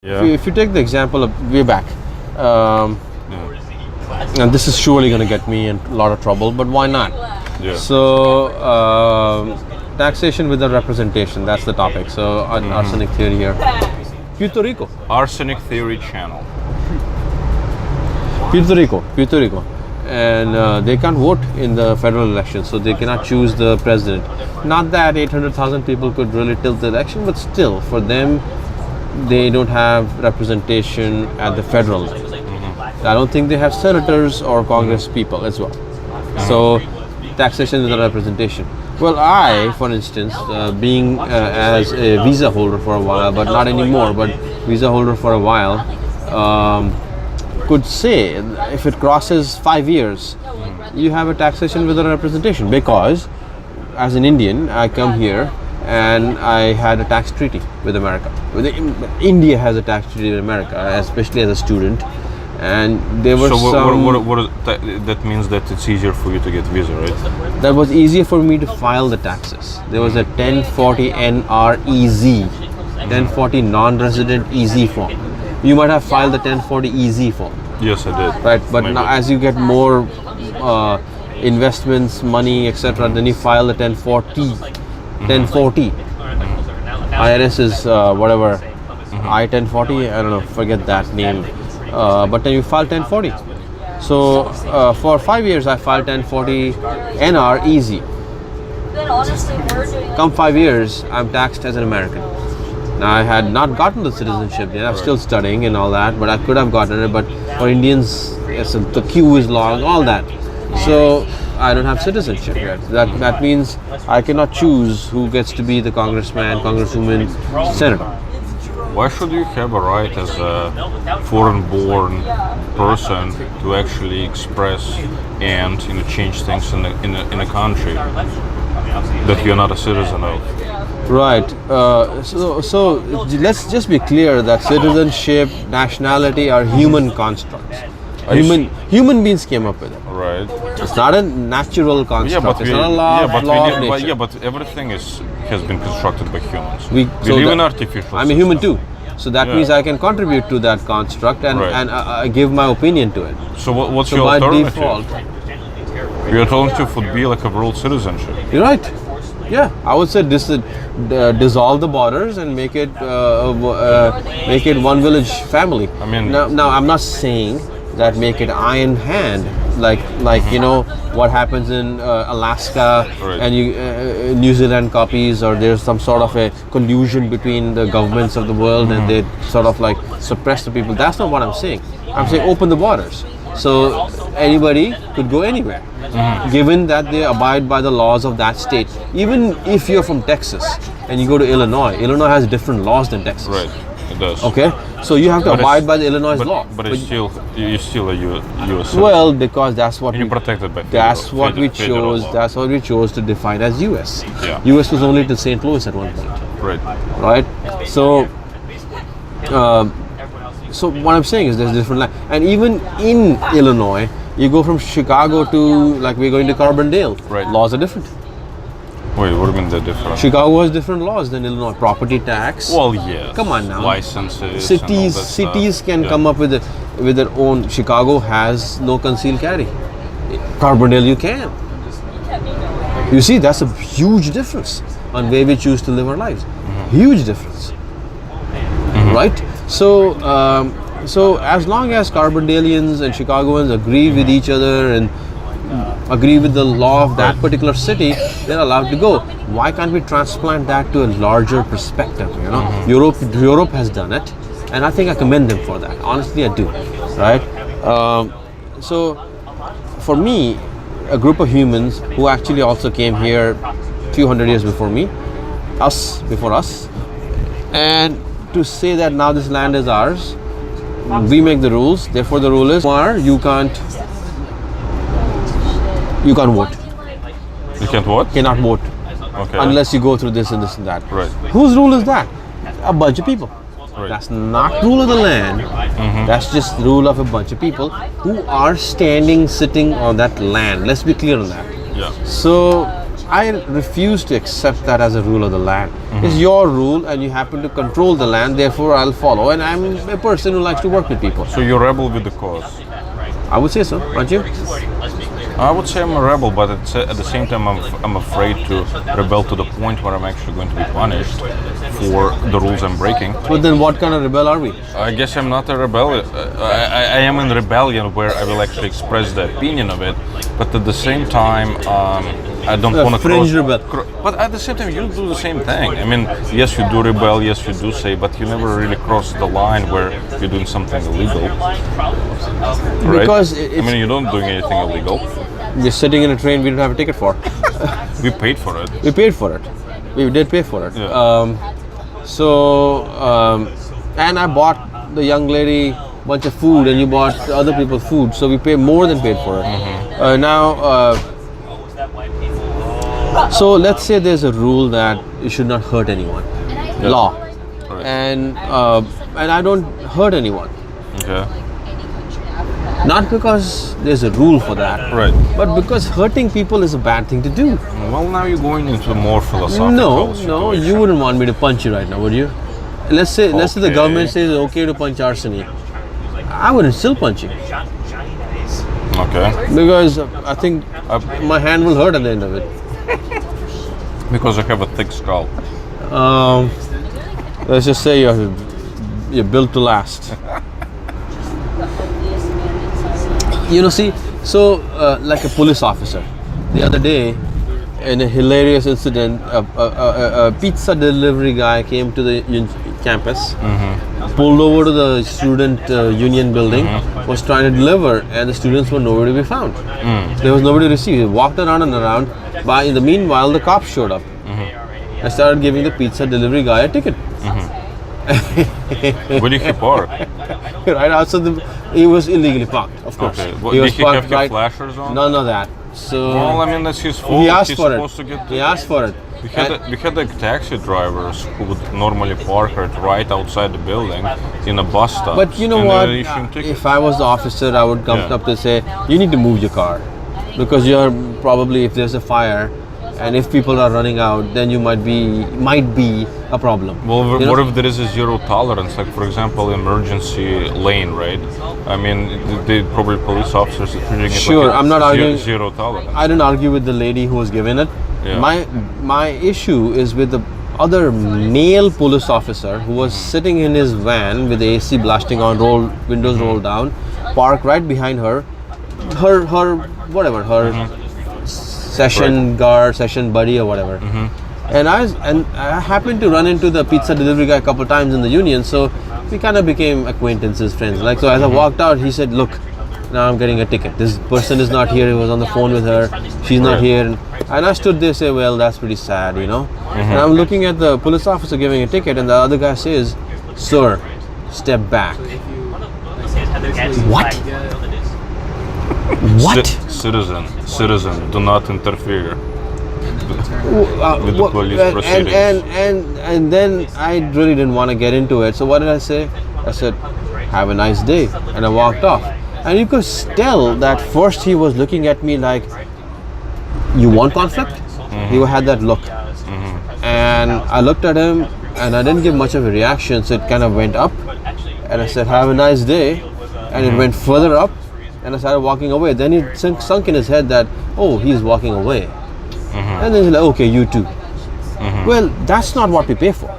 Yeah. If you take the example of way back, and this is surely going to get me in a lot of trouble, but why not? Yeah. So, taxation without representation, that's the topic. So, arsenic theory here. Puerto Rico. Arsenic Theory Channel. Puerto Rico. And they can't vote in the federal election, so they cannot choose the president. Not that 800,000 people could really tilt the election, but still, for them, they don't have representation at the federal level. I don't think they have senators or Congress people as well. So, taxation without representation. Well, I, for instance, being as a visa holder for a while, but not anymore, but visa holder for a while, could say if it crosses 5 years, you have a taxation without representation, because as an Indian, I come here and I had a tax treaty with America. India has a tax treaty with America, especially as a student. And there were that means that it's easier for you to get visa, right? That was easier for me to file the taxes. There was a 1040 NREZ, 1040 non-resident EZ form. You might have filed the 1040 EZ form. Yes, I did. Right, but now as you get more investments, money, etc., then you file the 1040. 1040. IRS is whatever. I-1040, I don't know, forget that name. But then you file 1040. So for 5 years I filed 1040 NR easy. Come 5 years, I'm taxed as an American. Now I had not gotten the citizenship yet. I'm still studying and all that, but I could have gotten it. But for Indians, yes, the queue is long, all that. So I don't have citizenship yet. That means I cannot choose who gets to be the congressman, congresswoman, senator. Why should you have a right as a foreign-born person to actually express and change things in a country that you're not a citizen of? Right. So let's just be clear that citizenship, nationality are human constructs. Human beings came up with it. Right. It's not a natural construct. It's not a law of nature. But everything has been constructed by humans. We live in artificial. I'm a human too. So that means I can contribute to that construct and give my opinion to it. So what's your alternative? By default, your alternative would be like a world citizenship. You're right. Yeah, I would say dissolve the borders and make it one village family. I mean, now I'm not saying that make it iron hand like what happens in Alaska and New Zealand copies, or there's some sort of a collusion between the governments of the world and they sort of like suppress the people. That's not what I'm saying. I'm saying open the borders so anybody could go anywhere, given that they abide by the laws of that state. Even if you're from Texas and you go to Illinois has different laws than Texas. Right. It does. Okay, so you have to abide by the Illinois law. But you're still a U.S. Well, because that's what you're protected by. That's what we chose. That's what we chose to define as U.S. Yeah. U.S. was only to St. Louis at one point. Right. Right. So, so what I'm saying is there's different land, and even in Illinois, you go from Chicago to we're going to Carbondale. Right. Laws are different. Wait, what do you mean they're different? Chicago has different laws than Illinois. Property tax. Well, yeah. Come on now. Licenses. Cities can come up with their own. Chicago has no concealed carry. Carbondale you can. You see, that's a huge difference on where we choose to live our lives. Huge difference. Right? So, so as long as Carbondalians and Chicagoans agree with each other and agree with the law of that particular city, they're allowed to go. Why can't we transplant that to a larger perspective? Europe has done it, and I think I commend them for that. Honestly, I do. Right? So, for me, a group of humans who actually also came here a few hundred years before me, before us, and to say that now this land is ours, we make the rules. Therefore, the rule is you can't vote. You can't what? Cannot vote. Okay. Unless you go through this and this and that. Right. Whose rule is that? A bunch of people. Right. That's not rule of the land. That's just rule of a bunch of people who are sitting on that land. Let's be clear on that. Yeah. So I refuse to accept that as a rule of the land. It's your rule, and you happen to control the land. Therefore, I'll follow. And I'm a person who likes to work with people. So you rebel with the cause. I would say so, aren't you? I would say I'm a rebel, but at the same time, I'm afraid to rebel to the point where I'm actually going to be punished for the rules I'm breaking. But then, what kind of rebel are we? I guess I'm not a rebel. I am in rebellion where I will actually express the opinion of it, but at the same time, I don't want to fringe rebel. But at the same time, you do the same thing. I mean, yes, you do rebel, yes, you do say, but you never really cross the line where you're doing something illegal. Right? Because I mean, you're not doing anything illegal. you're sitting in a train we don't have a ticket for. We paid for it. We paid for it. We did pay for it. Yeah. And I bought the young lady a bunch of food, and you bought other people food, so we pay more than paid for it. So let's say there's a rule that you should not hurt anyone. Yeah. Law. Right. And I don't hurt anyone. Okay. Not because there's a rule for that, Right. but because hurting people is a bad thing to do. Well, now you're going into more philosophical. No, situation. you wouldn't want me to punch you right now, would you? Let's say the Okay. government says it's okay to punch arsony. I wouldn't still punch you Okay. because I think my hand will hurt at the end of it. Because I have a thick skull. Let's just say you're built to last. Like a police officer. The other day, in a hilarious incident, a pizza delivery guy came to the campus, pulled over to the student union building, was trying to deliver, and the students were nowhere to be found. There was nobody to receive. He walked around and around. But in the meanwhile, the cops showed up. I started giving the pizza delivery guy a ticket. Where did he park? Right outside he was illegally parked, of course. Okay. Well, He did was he have parked your right. flashers on? None of that. So Well, I mean, that's his fault. he asked He's for supposed it. to get He asked for it. We had like taxi drivers who would normally park right outside the building in a bus stop. But you know and what? they issue him tickets. If I was the officer, I would come Yeah. up to say, you need to move your car. Because you're probably, if there's a fire, and if people are running out, then you might be a problem. Well, You what know? if there is a zero tolerance? Like, for example, emergency lane, right? I mean, the probably police officers are treating it Sure, like a I'm not arguing. zero tolerance. I didn't argue with the lady who was given it. Yeah. My issue is with the other male police officer who was sitting in his van with the AC blasting on, windows rolled down, parked right behind her session guard, session buddy, or whatever. And I happened to run into the pizza delivery guy a couple times in the union, so we kind of became acquaintances, friends. Like, so as I walked out, he said, "Look, now I'm getting a ticket. This person is not here. He was on the phone with her. She's not here." And I stood there, say, "Well, that's pretty sad, you know." And I'm looking at the police officer giving a ticket, and the other guy says, "Sir, step back." What? What? Citizen, do not interfere with the police proceedings. And then I really didn't want to get into it. So what did I say? I said, "Have a nice day," and I walked off. And you could tell that first he was looking at me like, "You want conflict?" He had that look. And I looked at him and I didn't give much of a reaction, so it kind of went up. And I said, "Have a nice day." And it went further up. And I started walking away. Then it sunk in his head that, oh, he's walking away. And then he's like, "Okay, you too." Well, that's not what we pay for.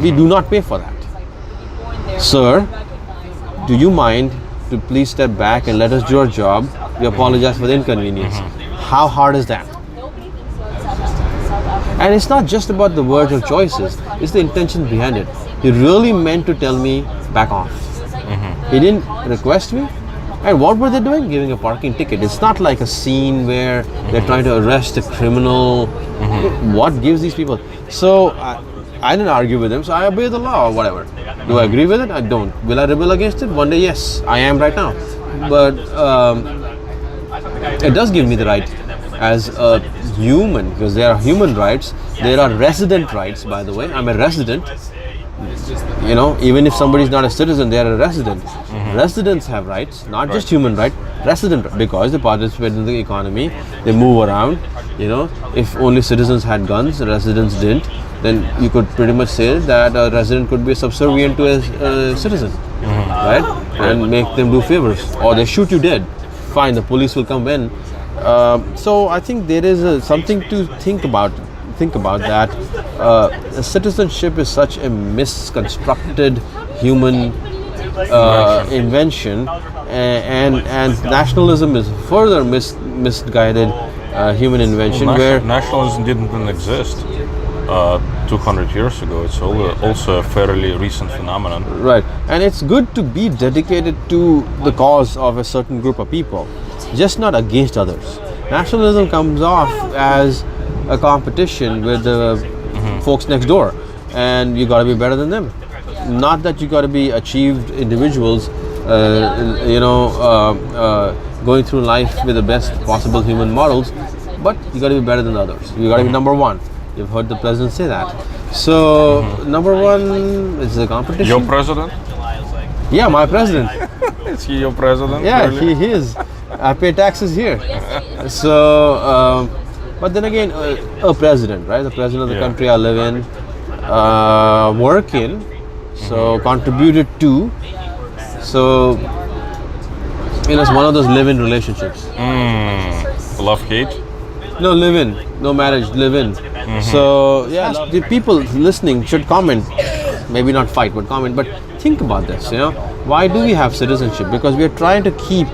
We do not pay for that. Sir, do you mind to please step back and let us do our job? We apologize for the inconvenience. How hard is that? And it's not just about the words or choices, it's the intention behind it. He really meant to tell me, back off. He didn't request me. And what were they doing? Giving a parking ticket. It's not like a scene where they're trying to arrest a criminal. What gives these people? So I didn't argue with him, so I obey the law or whatever. Do I agree with it? I don't. Will I rebel against it? One day, yes. I am right now. But it does give me the right as a human, because there are human rights. There are resident rights, by the way. I'm a resident. You know, even if somebody's not a citizen, they are a resident. Residents have rights, not just human right, resident right, because they participate in the economy, they move around. If only citizens had guns, residents didn't, then you could pretty much say that a resident could be subservient to a citizen, right? And make them do favors, or they shoot you dead. Fine, the police will come in. So I think there is something to think about. That citizenship is such a misconstructed human invention, and nationalism is further misguided human invention. Where nationalism didn't exist 200 years ago. It's also a fairly recent phenomenon. Right, and it's good to be dedicated to the cause of a certain group of people, just not against others. Nationalism comes off as a competition with the folks next door, and you got to be better than them. Not that you got to be achieved individuals, going through life with the best possible human models, but you got to be better than others. You got to be number one. You've heard the president say that. So number one is the competition. Your president? Yeah, my president. Is he your president? Yeah, really? he is. I pay taxes here. So, but then again, a president, right? The president of the country I live in, work in, so contributed to. So, it's one of those live-in relationships. Love-hate? No, live-in. No marriage, live-in. So, yeah, the people listening should comment. Maybe not fight, but comment. But think about this, Why do we have citizenship? Because we are trying to keep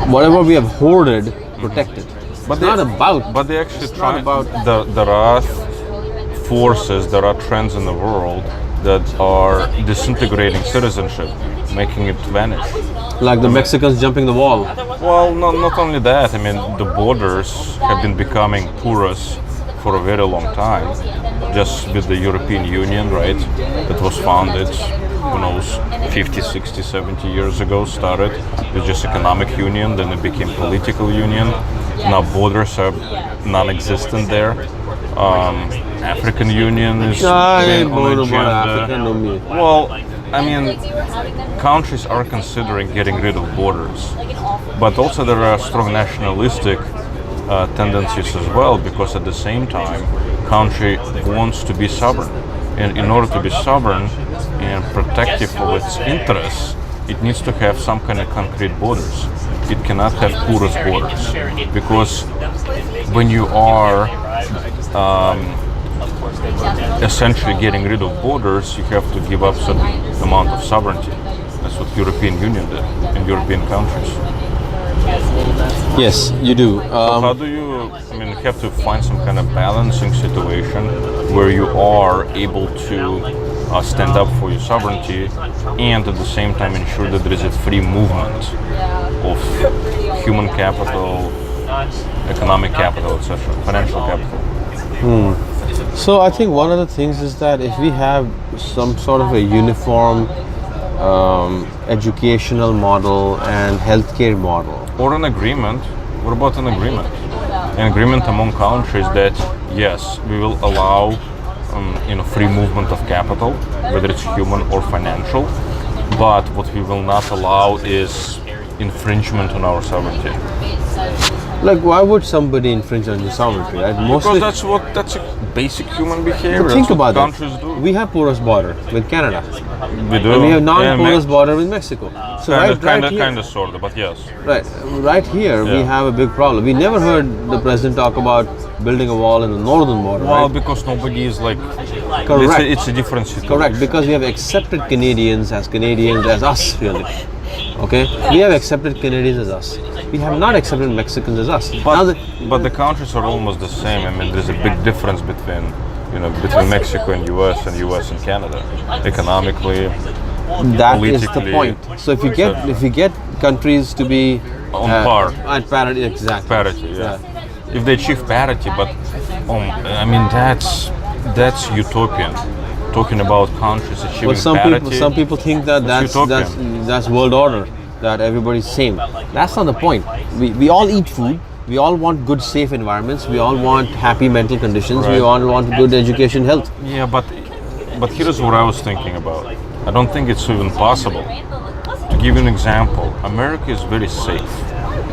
whatever we have hoarded protected. But they actually try. There are forces, there are trends in the world that are disintegrating citizenship, making it vanish. Like the Mexicans jumping the wall. Well, not only that. I mean, the borders have been becoming porous for a very long time. Just with the European Union, right? That was founded, 50, 60, 70 years ago, started with just economic union, then it became political union. Now borders are non-existent there. African Union is been on agenda. Well, I mean, countries are considering getting rid of borders, but also there are strong nationalistic tendencies as well, because at the same time, country wants to be sovereign, and in order to be sovereign and protective of its interests, it needs to have some kind of concrete borders. It cannot have porous borders, because when you are essentially getting rid of borders, you have to give up certain amount of sovereignty. That's what European Union did in European countries. Yes, you do. How do you? You have to find some kind of balancing situation where you are able to stand up for your sovereignty and at the same time ensure that there is a free movement of human capital, economic capital, etc., financial capital. So I think one of the things is that if we have some sort of a uniform educational model and healthcare model, or an agreement. What about an agreement? An agreement among countries that yes, we will allow free movement of capital, whether it's human or financial, but what we will not allow is infringement on our sovereignty. Like, why would somebody infringe on your sovereignty, right? Mostly, because that's a basic human behavior. But think about countries that. Do. We have porous border with Canada. We do. And we have non-porous border with Mexico. So kind of, sort of, but yes. Right here, we have a big problem. We never heard the president talk about building a wall in the northern border. Well, right? because nobody is like. Correct. It's a different situation. Correct, because we have accepted Canadians as us, really. Okay, we have accepted Canadians as us. We have not accepted Mexicans as us. But the countries are almost the same. I mean, there's a big difference between Mexico and US and Canada, economically. That is the point. So if you get countries to be on par, at parity, exactly. Parity, yeah. If they achieve parity, but that's utopian. Talking about countries achieving parity. Some people think that's world order, that everybody's same. That's not the point. We all eat food. We all want good, safe environments. We all want happy mental conditions. Right. We all want good education, health. Yeah, but here's what I was thinking about. I don't think it's even possible To give you an example, America is very safe.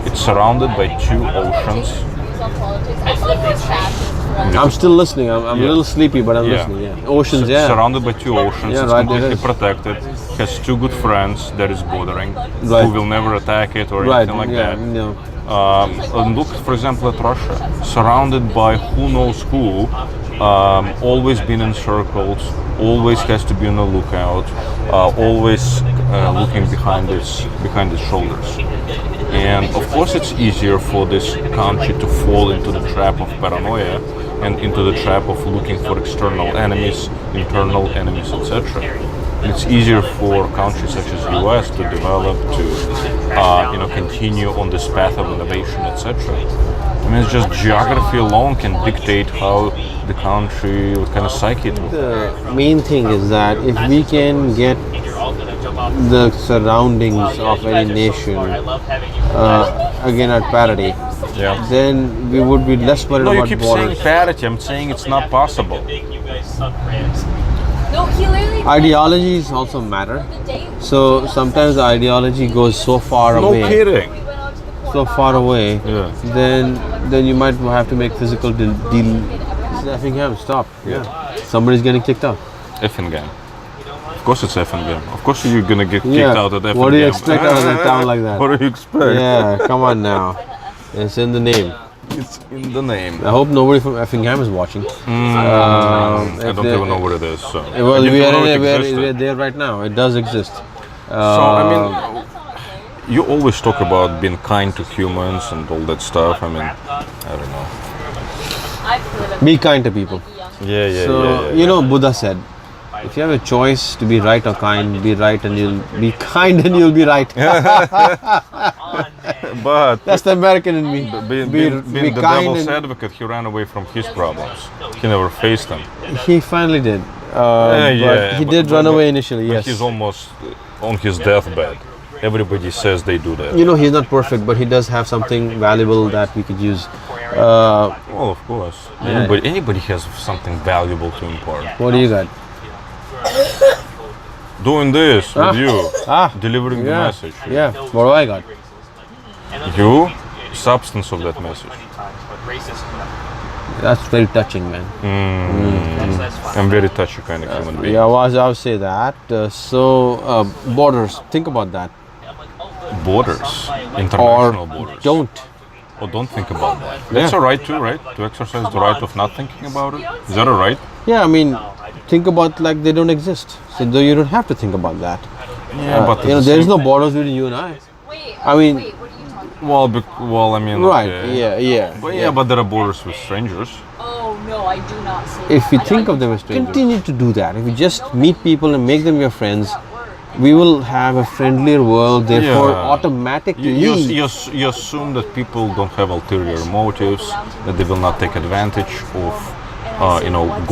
It's surrounded by 2 oceans. I'm still listening. I'm a little sleepy, but I'm Yeah. listening. Yeah. Oceans, yeah. Surrounded by 2 oceans. Yeah, It's right, it completely is. protected. Has 2 good friends that is bordering, Right. who will never attack it or Right. anything like Yeah. that. No. And look, for example, at Russia, surrounded by who knows who, always been encircled, always has to be on the lookout, always looking behind its shoulders. And of course, it's easier for this country to fall into the trap of paranoia and into the trap of looking for external enemies, internal enemies, etc. It's easier for countries such as US to develop, to continue on this path of innovation, etc. I mean, it's just geography alone can dictate how the country, what kind of psyche it will. The main thing is that if we can get the surroundings of any nation again at parity, Yeah. then we would be less worried No, you about keep borders. saying parity. I'm saying it's not possible. No, he literally Ideologies also matter. So sometimes the ideology goes so far No away, kidding. so far away, Yeah. then you might have to make physical deal. Effingham, stop. Yeah. Somebody's getting kicked out. Effingham. Of course it's Effingham. Of course you're gonna get kicked Yeah. out at Effingham. What do you expect out of a town like that? What do you expect? Yeah, come on now. It's in the name. It's in the name. I hope nobody from Effingham is watching. I don't even know what it is. So. Well, I didn't we are, know it we are existed. there right now. It does exist. So I mean, you always talk about being kind to humans and all that stuff. I mean, I don't know. Be kind to people. Yeah. So, you know, Buddha said, if you have a choice to be right or kind, be right and you'll be kind and you'll be right. But That's the American in me. being the devil's advocate, he ran away from his problems. He never faced them. He finally did. But he did run away initially, But yes. he's almost on his deathbed. Everybody says they do that. You know, he's not perfect, but he does have something valuable that we could use. Well, of course. Yeah. Anybody has something valuable to impart. What do you got? Doing this with you, delivering the Yeah. message. Yeah, what do I got? You, substance of that message. That's very touching, man. I'm very touchy kind of human being. Yeah, I would say that. Borders, think about that. Borders, Or international borders. don't. Or don't think about that. That's Yeah. a right too, right? To exercise the right of not thinking about it. Is that a right? Yeah, I mean, think about like they don't exist. So though you don't have to think about that. Yeah, but You know, there is no borders between you and I. Wait, I mean, wait, what are you talking well, I mean, right? okay. Yeah. But yeah, but there are borders with strangers. Oh, no, I do not say If we think of them as strangers, continue to do that. If you just meet people and make them your friends, we will have a friendlier world. Therefore, Yeah. automatically, You assume that people don't have ulterior motives, that they will not take advantage of,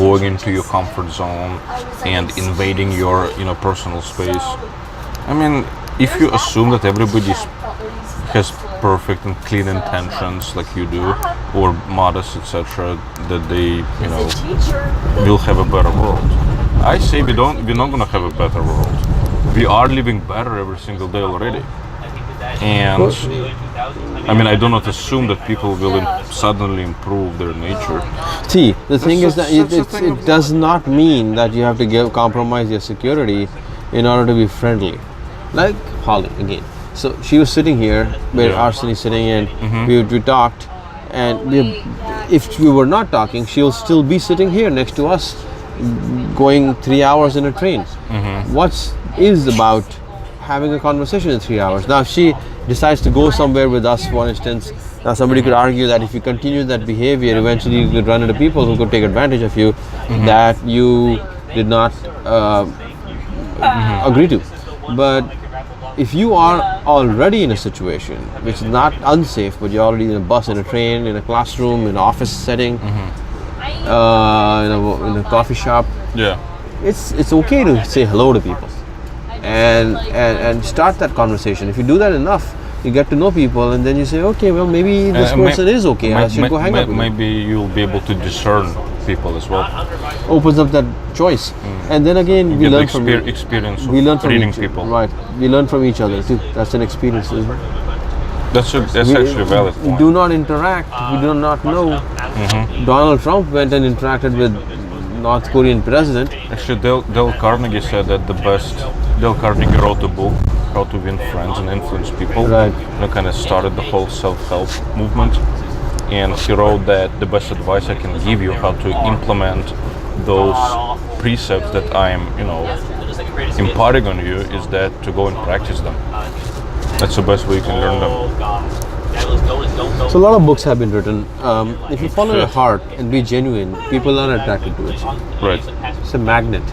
going into your comfort zone and invading your, personal space. I mean, if you assume that everybody has perfect and clean intentions like you do, or modest, etc., that they, will have a better world. I say we're not gonna have a better world. We are living better every single day already. And I mean, I do not assume that people will suddenly improve their nature. see, the thing is that That's the thing it does not mean that you have to compromise your security in order to be friendly. Like Holly again. So she was sitting here where Yeah. Arsene is sitting, and we talked. And if we were not talking, she'll still be sitting here next to us, going 3 hours in a train. What's is about having a conversation in 3 hours? Now, if she decides to go somewhere with us, for instance, now somebody could argue that if you continue that behavior, eventually you could run into people who could take advantage of you that you did not agree to. But if you are already in a situation which is not unsafe, but you're already in a bus, in a train, in a classroom, in an office setting, in a coffee shop, Yeah. it's okay to say hello to people and start that conversation. If you do that enough, you get to know people, and then you say, okay, well, maybe this person is okay. I should go hang out with him. Maybe you'll be able to discern people as well. Opens up that choice, and then again we Get the learn from experience we learn of from reading each, people. right? We learn from each other too. That's an experience, isn't it? That's actually a valid point. Do not interact. We do not know. Donald Trump went and interacted with North Korean president. Actually, Dale Carnegie said that Dale Carnegie wrote a book, How to Win Friends and Influence People. Right. And kind of started the whole self-help movement. And he wrote that the best advice I can give you how to implement those precepts that I am, imparting on you is that to go and practice them. That's the best way you can learn them. So a lot of books have been written. If you follow your heart and be genuine, people are attracted to it. Right. It's a magnet.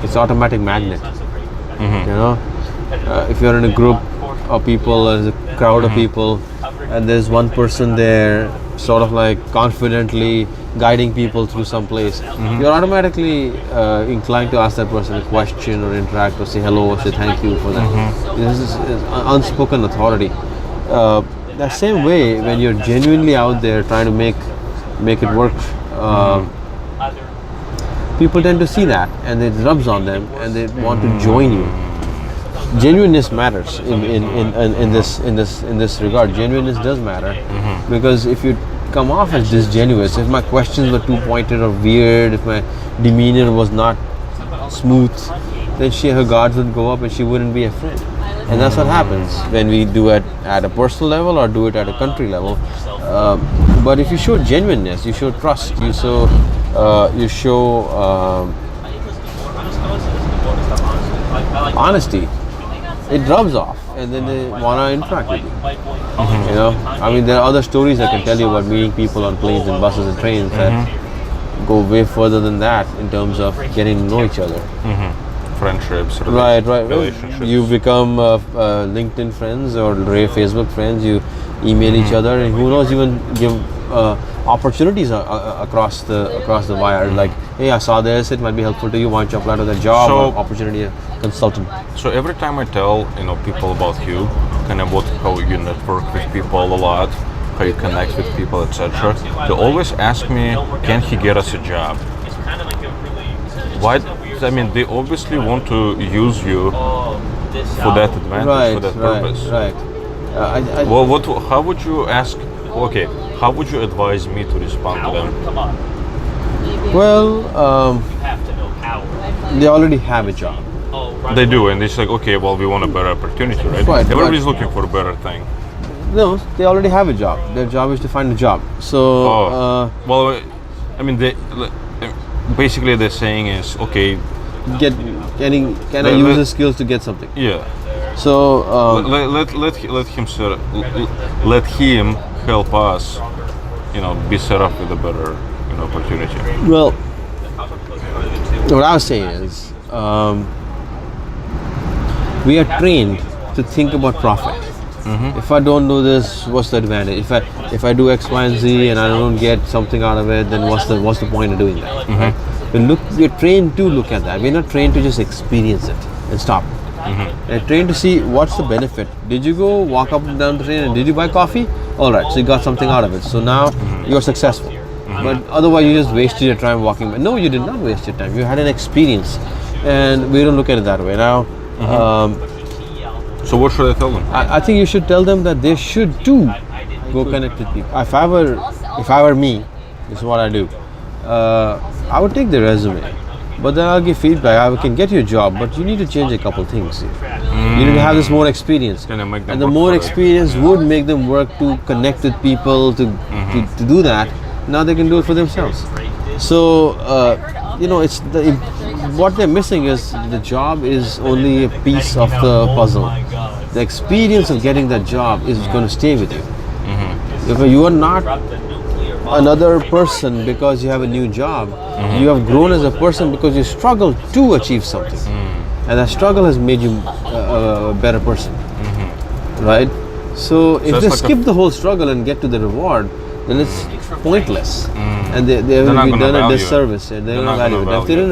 It's automatic magnet. If you're in a group of people, there's a crowd of people, and there's one person there, sort of like confidently guiding people through some place, you're automatically inclined to ask that person a question or interact or say hello or say thank you for that. This is unspoken authority. That same way, when you're genuinely out there trying to make it work, people tend to see that and it rubs on them and they want to join you. Genuineness matters in this regard. Genuineness does matter, because if you come off as disingenuous, if my questions were too pointed or weird, if my demeanor was not smooth, then her guards would go up and she wouldn't be a friend. And that's what happens when we do it at a personal level or do it at a country level. But if you show genuineness, you show trust, you show honesty, it rubs off, and then they want to interact with you. There are other stories I can tell you about meeting people on planes and buses and trains that go way further than that in terms of getting to know each other. Friendships, right. relationships. You become LinkedIn friends or Facebook friends. You email each other, and who knows, even give opportunities across the wire. Like, hey, I saw this; it might be helpful to you. Why don't you apply to that job or opportunity? Consultant. So every time I tell people about you, kind of about how you network with people a lot, how you connect with people, etc., they always ask me, "Can he get us a job?" Why? They obviously want to use you for that advantage, for that purpose. Right. How would you ask? Okay, how would you advise me to respond to them? Well, they already have a job. They do, and it's like, okay, well, we want a better opportunity, right? Right, Everybody's looking for a better thing. No, they already have a job. Their job is to find a job. So, basically they're saying is, okay, can I use the skills to get something? Yeah. So let him help us, be set up with a better, opportunity. Well, what I was saying is, we are trained to think about profit. If I don't do this, what's the advantage? If I do X, Y, and Z and I don't get something out of it, then what's the point of doing that? Right? We're trained to look at that. We're not trained to just experience it and stop. We're trained to see what's the benefit. Did you go walk up and down the train and did you buy coffee? All right, so you got something out of it. So now you're successful. But otherwise, you just wasted your time walking by. No, you did not waste your time. You had an experience, and we don't look at it that way now. So what should I tell them? I think you should tell them that they should too go connect with people. If I were me, this is what I do. I would take the resume, but then I'll give feedback. I can get you a job, but you need to change a couple things. You need to have this more experience, and the more experience would make them work to connect with people to do that. Now they can do it for themselves. So it's what they're missing is the job is only a piece of the puzzle. The experience of getting that job is going to stay with you. If you are not another person because you have a new job, you have grown as a person because you struggled to achieve something, and that struggle has made you a better person, right? So if they skip the whole struggle and get to the reward, then it's pointless, and they will be done a disservice. They're not value it. If they're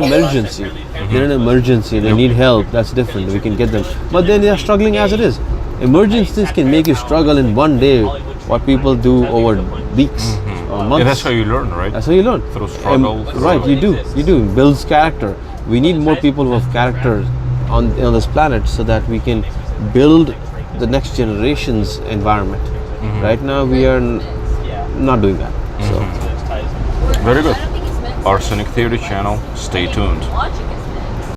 in an emergency, they need help. That's different. We can get them, but then they are struggling as it is. Emergencies can make you struggle in one day what people do over weeks. months. Yeah, that's how you learn, right? That's how you learn. Through struggle. Right, you do. Builds character. We need more people who have character on this planet so that we can build the next generation's environment. Right now we are not doing that. So Very good. Arsenic Theory channel. Stay tuned. Logic is